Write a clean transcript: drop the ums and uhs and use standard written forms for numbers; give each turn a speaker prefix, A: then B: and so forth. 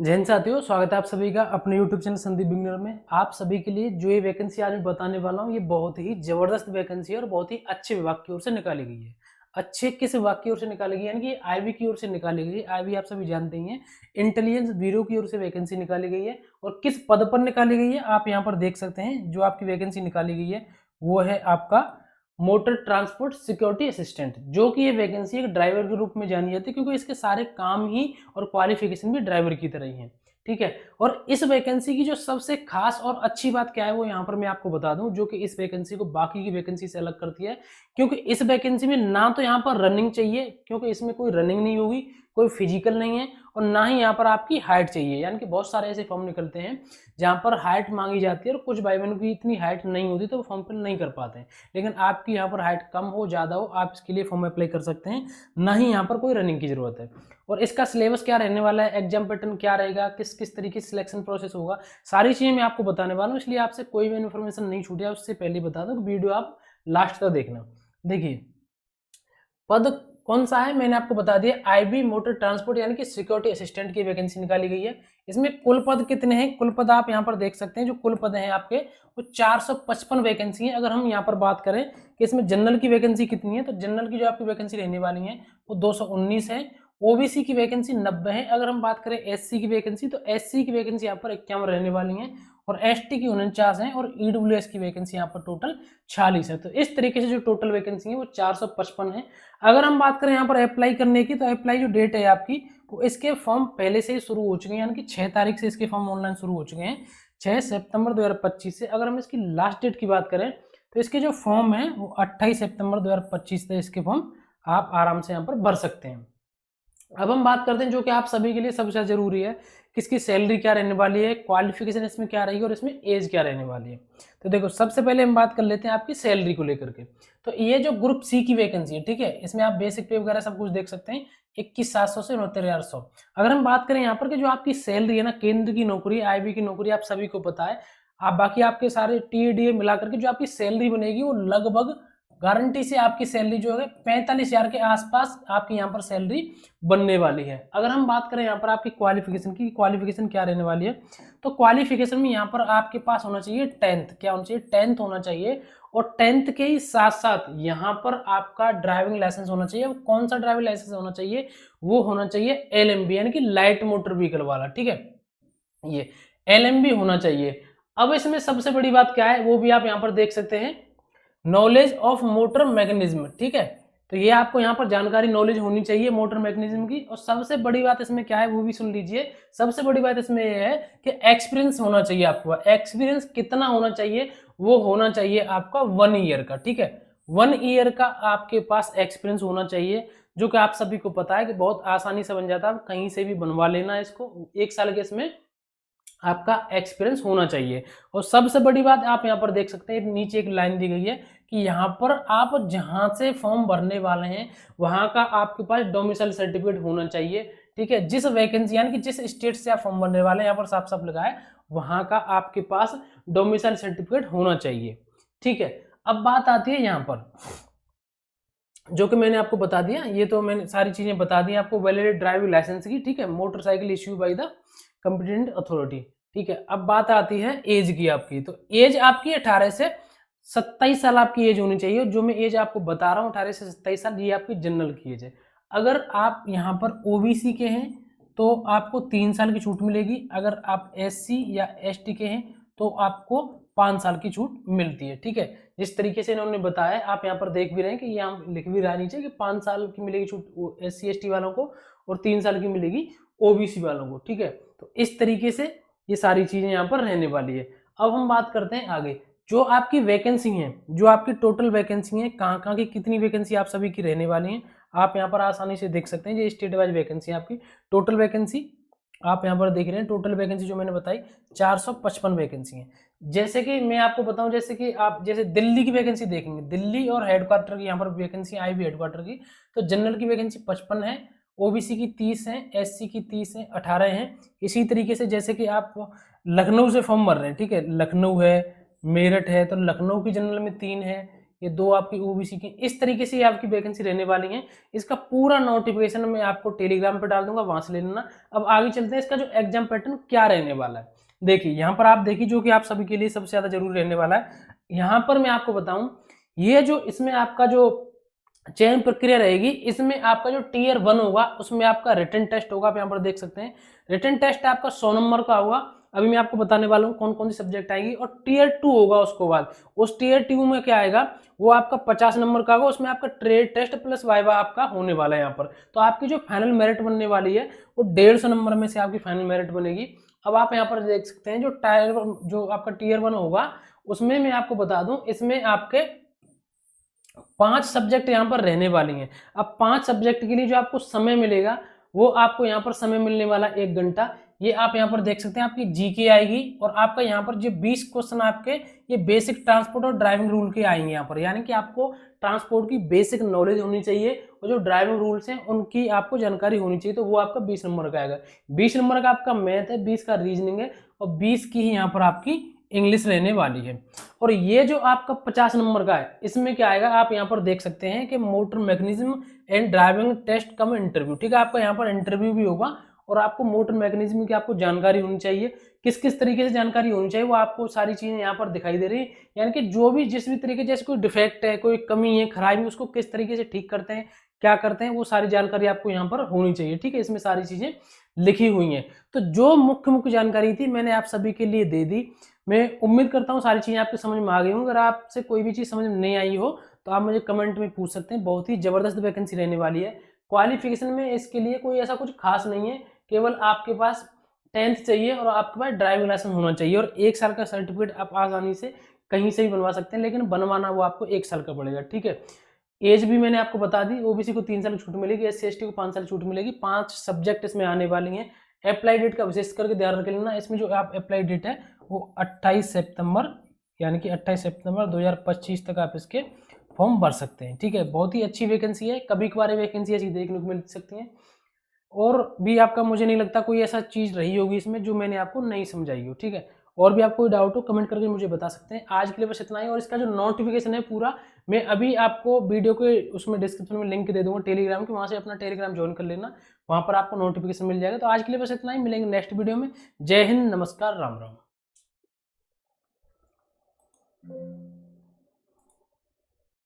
A: जय हिंद साथियों, स्वागत है आप सभी का अपने YouTube चैनल संदीप बिगनर में। आप सभी के लिए जो ये वैकेंसी आज मैं बताने वाला हूँ, ये बहुत ही जबरदस्त वैकेंसी है और बहुत ही अच्छे विभाग की ओर से निकाली गई है। अच्छे किस विभाग की ओर से निकाली गई, यानी कि आईबी की ओर से निकाली गई। आईबी आप सभी जानते ही हैं, इंटेलिजेंस ब्यूरो की ओर से वैकेंसी निकाली गई है। और किस पद पर निकाली गई है आप यहाँ पर देख सकते हैं। जो आपकी वैकेंसी निकाली गई है वो है आपका मोटर ट्रांसपोर्ट सिक्योरिटी असिस्टेंट, जो कि ये वैकेंसी एक ड्राइवर के रूप में जानी जाती है, क्योंकि इसके सारे काम ही और क्वालिफिकेशन भी ड्राइवर की तरह ही है। ठीक है। और इस वैकेंसी की जो सबसे खास और अच्छी बात क्या है वो यहाँ पर मैं आपको बता दूं, जो कि इस वैकेंसी को बाकी की वैकेंसी से अलग करती है। क्योंकि इस वैकेंसी में ना तो यहाँ पर रनिंग चाहिए, क्योंकि इसमें कोई रनिंग नहीं होगी, कोई फिजिकल नहीं है, और ना ही यहाँ पर आपकी हाइट चाहिए। यानी कि बहुत सारे ऐसे फॉर्म निकलते हैं जहाँ पर हाइट मांगी जाती है और कुछ भाई बहनों की इतनी हाइट नहीं होती तो वो फॉर्म फिल नहीं कर पाते हैं। लेकिन आपकी यहाँ पर हाइट कम हो ज़्यादा हो, आप इसके लिए फॉर्म अप्लाई कर सकते हैं। ना ही यहाँ पर कोई रनिंग की जरूरत है। और इसका सिलेबस क्या रहने वाला है, एग्जाम पैटर्न क्या रहेगा, किस किस तरीके से सिलेक्शन प्रोसेस होगा, सारी चीज़ें मैं आपको बताने वाला हूँ। इसलिए आपसे कोई भी इन्फॉर्मेशन नहीं छूटे, उससे पहले बता दूँ कि वीडियो आप लास्ट तक देखना। देखिए पद कौन सा है, मैंने आपको बता दिया, आईबी मोटर ट्रांसपोर्ट यानी कि सिक्योरिटी असिस्टेंट की वैकेंसी निकाली गई है। इसमें कुल पद कितने हैं, कुल पद आप यहाँ पर देख सकते हैं। जो कुल पद हैं आपके वो 455 वैकेंसी है। अगर हम यहाँ पर बात करें कि इसमें जनरल की वैकेंसी कितनी है, तो जनरल की जो आपकी वैकेंसी रहने वाली है वो 219 है। ओबीसी की वैकेंसी 90 है। अगर हम बात करें एससी की वैकेंसी, तो एससी की वैकेंसी यहाँ पर 51 रहने वाली है, और एसटी की 49 है, और ईडब्ल्यूएस की वैकेंसी यहाँ पर टोटल 46 है। तो इस तरीके से जो टोटल वैकेंसी है वो 455 है। अगर हम बात करें यहाँ पर अप्लाई करने की, तो अप्लाई जो डेट है आपकी वो इसके फॉर्म पहले से ही शुरू हो चुके हैं, यानी कि 6 तारीख से इसके फॉर्म ऑनलाइन शुरू हो चुके हैं, 6 सितंबर 2025 से। अगर हम इसकी लास्ट डेट की बात करें तो इसके जो फॉर्म है वो 28 सितंबर 2025 से इसके फॉर्म आप आराम से यहाँ पर भर सकते हैं। अब हम बात करते हैं जो कि आप सभी के लिए सबसे ज्यादा जरूरी है, किसकी सैलरी क्या रहने वाली है, क्वालिफिकेशन इसमें क्या रहेगी और इसमें एज क्या रहने वाली है। तो देखो सबसे पहले हम बात कर लेते हैं आपकी सैलरी को लेकर के। तो ये जो ग्रुप सी की वैकेंसी है, ठीक है, इसमें आप बेसिक पे वगैरह सब कुछ देख सकते हैं, 21,700 से 69,100। अगर हम बात करें यहाँ पर कि जो आपकी सैलरी है ना, केंद्र की नौकरी, आईबी की नौकरी, आप सभी को पता है। आप बाकी आपके सारे टीडीए मिलाकर के जो आपकी सैलरी बनेगी वो लगभग गारंटी से आपकी सैलरी जो है 45,000 के आसपास आपकी यहाँ पर सैलरी बनने वाली है। अगर हम बात करें यहाँ पर आपकी क्वालिफिकेशन की, क्वालिफिकेशन क्या रहने वाली है, तो क्वालिफिकेशन में यहाँ पर आपके पास होना चाहिए 10th। क्या होना चाहिए, 10th होना चाहिए। और 10th के ही साथ साथ यहाँ पर आपका ड्राइविंग लाइसेंस होना चाहिए। वो कौन सा ड्राइविंग लाइसेंस होना चाहिए, वो होना चाहिए एलएमबी, यानी कि लाइट मोटर व्हीकल वाला। ठीक है, ये एलएमबी होना चाहिए। अब इसमें सबसे बड़ी बात क्या है वो भी आप यहाँ पर देख सकते हैं, नॉलेज ऑफ मोटर मैकेनिज्म। ठीक है, तो ये आपको यहाँ पर जानकारी, नॉलेज होनी चाहिए मोटर मैकेनिज्म की। और सबसे बड़ी बात इसमें क्या है वो भी सुन लीजिए। सबसे बड़ी बात इसमें ये है कि एक्सपीरियंस होना चाहिए आपको। एक्सपीरियंस कितना होना चाहिए, वो होना चाहिए आपका 1 ईयर का। ठीक है, 1 ईयर का आपके पास एक्सपीरियंस होना चाहिए, जो कि आप सभी को पता है कि बहुत आसानी से बन जाता है। आप कहीं से भी बनवा लेना इसको, 1 साल के इसमें आपका एक्सपीरियंस होना चाहिए। और सबसे बड़ी बात आप यहाँ पर देख सकते हैं, नीचे एक लाइन दी गई है कि यहाँ पर आप जहाँ से फॉर्म भरने वाले हैं वहाँ का आपके पास डोमिसाइल सर्टिफिकेट होना चाहिए। ठीक है, जिस वैकेंसी यानी कि जिस स्टेट से आप फॉर्म भरने वाले हैं, यहाँ पर साफ साफ लिखा है वहाँ का आपके पास डोमिसाइल सर्टिफिकेट होना चाहिए। ठीक है, अब बात आती है यहाँ पर जो कि मैंने आपको बता दिया, ये तो मैंने सारी चीजें बता दी आपको, वैलिड ड्राइविंग लाइसेंस की। ठीक है, motorcycle issue by the competent authority. ठीक है, अब बात आती है एज की आपकी। तो एज आपकी 18 से 27 साल आपकी एज होनी चाहिए। जो मैं एज आपको बता रहा हूँ 18 से 27 साल, ये आपकी जनरल की एज है। अगर आप यहाँ पर ओबीसी के हैं तो आपको 3 साल की छूट मिलेगी। अगर आप एससी या एसटी के हैं तो आपको 5 साल की छूट मिलती है। ठीक है, जिस तरीके से इन्होंने बताया, आप यहाँ पर देख भी रहे हैं कि यहाँ लिख भी रहा नीचे कि 5 साल की मिलेगी छूट एससी एसटी वालों को, और 3 साल की मिलेगी ओबीसी वालों को। ठीक है, तो इस तरीके से ये सारी चीजें यहाँ पर रहने वाली है। अब हम बात करते हैं आगे, जो आपकी वैकेंसी है, जो आपकी टोटल वैकेंसी है, कहाँ कहाँ की कितनी वैकेंसी आप सभी की रहने वाली है, आप यहाँ पर आसानी से देख सकते हैं। ये स्टेट वाइज वैकेंसी आपकी टोटल वैकेंसी आप यहाँ पर देख रहे हैं। टोटल वैकेंसी जो मैंने बताई 455 वैकेंसी है। जैसे कि मैं आपको बताऊं, जैसे कि आप जैसे दिल्ली की वैकेंसी देखेंगे, दिल्ली और हेडक्वार्टर की यहाँ पर वैकेंसी आई भी हेडक्वार्टर की, तो जनरल की वैकेंसी 55 है, ओबीसी की 30 है, एससी की 30 है, 18 है। इसी तरीके से जैसे कि आप लखनऊ से फॉर्म भर रहे हैं, ठीक है, लखनऊ है, मेरठ है, तो लखनऊ की जनरल में 3 है। ये 2 आपकी ओबीसी की, इस तरीके से ये आपकी वैकेंसी रहने वाली है। इसका पूरा नोटिफिकेशन मैं आपको टेलीग्राम पे डाल दूंगा, वहां से ले लेना। अब आगे चलते हैं, इसका जो एग्जाम पैटर्न क्या रहने वाला है। देखिए यहाँ पर आप देखिए, जो कि आप सभी के लिए सबसे ज्यादा जरूरी रहने वाला है। यहाँ पर मैं आपको बताऊं, ये जो इसमें आपका जो चयन प्रक्रिया रहेगी, इसमें आपका जो टीयर 1 होगा उसमें आपका रिटन टेस्ट होगा। आप यहाँ पर देख सकते हैं, रिटन टेस्ट आपका 100 नंबर का होगा। अभी मैं आपको बताने वाला हूँ कौन कौन सी सब्जेक्ट आएगी। और टीयर 2 होगा उसके बाद, उस टीयर 2 में क्या आएगा, वो आपका 50 नंबर का होगा। उसमें आपका ट्रेड टेस्ट प्लस वाइवा आपका होने वाला है यहाँ पर। तो आपकी जो फाइनल मेरिट बनने वाली है वो 150 नंबर में से आपकी फाइनल मेरिट बनेगी। अब आप यहाँ पर देख सकते हैं, जो आपका टीयर 1 होगा उसमें मैं आपको बता दूं, इसमें आपके 5 सब्जेक्ट यहाँ पर रहने वाली हैं। अब 5 सब्जेक्ट के लिए जो आपको समय मिलेगा, वो आपको यहाँ पर समय मिलने वाला 1 घंटा। ये आप यहाँ पर देख सकते हैं, आपकी जीके आएगी और आपका यहाँ पर जो 20 क्वेश्चन आपके ये बेसिक ट्रांसपोर्ट और ड्राइविंग रूल के आएंगे यहाँ पर। यानी कि आपको ट्रांसपोर्ट की बेसिक नॉलेज होनी चाहिए और जो ड्राइविंग रूल्स हैं उनकी आपको जानकारी होनी चाहिए। तो वो आपका 20 नंबर का आएगा। 20 नंबर का आपका मैथ है, 20 का रीजनिंग है और 20 की ही यहाँ पर आपकी इंग्लिश रहने वाली है। और ये जो आपका 50 नंबर का है, इसमें क्या आएगा, आप यहाँ पर देख सकते हैं कि motor mechanism and driving test cum interview. ठीक है, आपका यहाँ पर इंटरव्यू भी होगा और आपको मोटर मैकेनिज्म की आपको जानकारी होनी चाहिए। किस किस तरीके से जानकारी होनी चाहिए वो आपको सारी चीजें यहाँ पर दिखाई दे रही है। यानी कि जो भी जिस भी तरीके, जैसे कोई डिफेक्ट है, कोई कमी है, खराबी, उसको किस तरीके से ठीक करते हैं, क्या करते हैं, वो सारी जानकारी आपको यहाँ पर होनी चाहिए। ठीक है, इसमें सारी चीजें लिखी हुई हैं। तो जो मुख्य मुख्य जानकारी थी मैंने आप सभी के लिए दे दी। मैं उम्मीद करता हूँ सारी चीजें आपके समझ में आ गई हों। अगर आपसे कोई भी चीज समझ में नहीं आई हो तो आप मुझे कमेंट में पूछ सकते हैं। बहुत ही जबरदस्त वैकेंसी रहने वाली है। क्वालिफिकेशन में इसके लिए कोई ऐसा कुछ खास नहीं है, केवल आपके पास 10th चाहिए और आपके पास ड्राइविंग लाइसेंस होना चाहिए और 1 साल का सर्टिफिकेट आप आसानी से कहीं से भी बनवा सकते हैं, लेकिन बनवाना वो आपको 1 साल का पड़ेगा। ठीक है, एज भी मैंने आपको बता दी, ओबीसी को 3 साल छूट मिलेगी, SC ST को 5 साल छूट मिलेगी। 5 सब्जेक्ट इसमें आने वाली हैं। अप्लाई डेट का विशेष करके ध्यान रख लेना, इसमें जो आप अप्लाई डेट है वो 28 सितंबर, यानी कि 28 सितंबर 2025 तक आप इसके फॉर्म भर सकते हैं। ठीक है, बहुत ही अच्छी वैकेंसी है। कभी कभार वैकेंसी ऐसी देखने को मिल सकती है और भी आपका मुझे नहीं लगता कोई ऐसा चीज रही होगी इसमें जो मैंने आपको नहीं समझाई हो। ठीक है, और भी आपको कोई डाउट हो कमेंट करके मुझे बता सकते हैं। आज के लिए बस इतना ही। और इसका जो नोटिफिकेशन है पूरा, मैं अभी आपको वीडियो के उसमें डिस्क्रिप्शन में लिंक दे दूंगा टेलीग्राम की, वहां से अपना टेलीग्राम ज्वाइन कर लेना, वहां पर आपको नोटिफिकेशन मिल जाएगा। तो आज के लिए बस इतना ही, मिलेंगे नेक्स्ट वीडियो में। जय हिंद, नमस्कार, राम राम।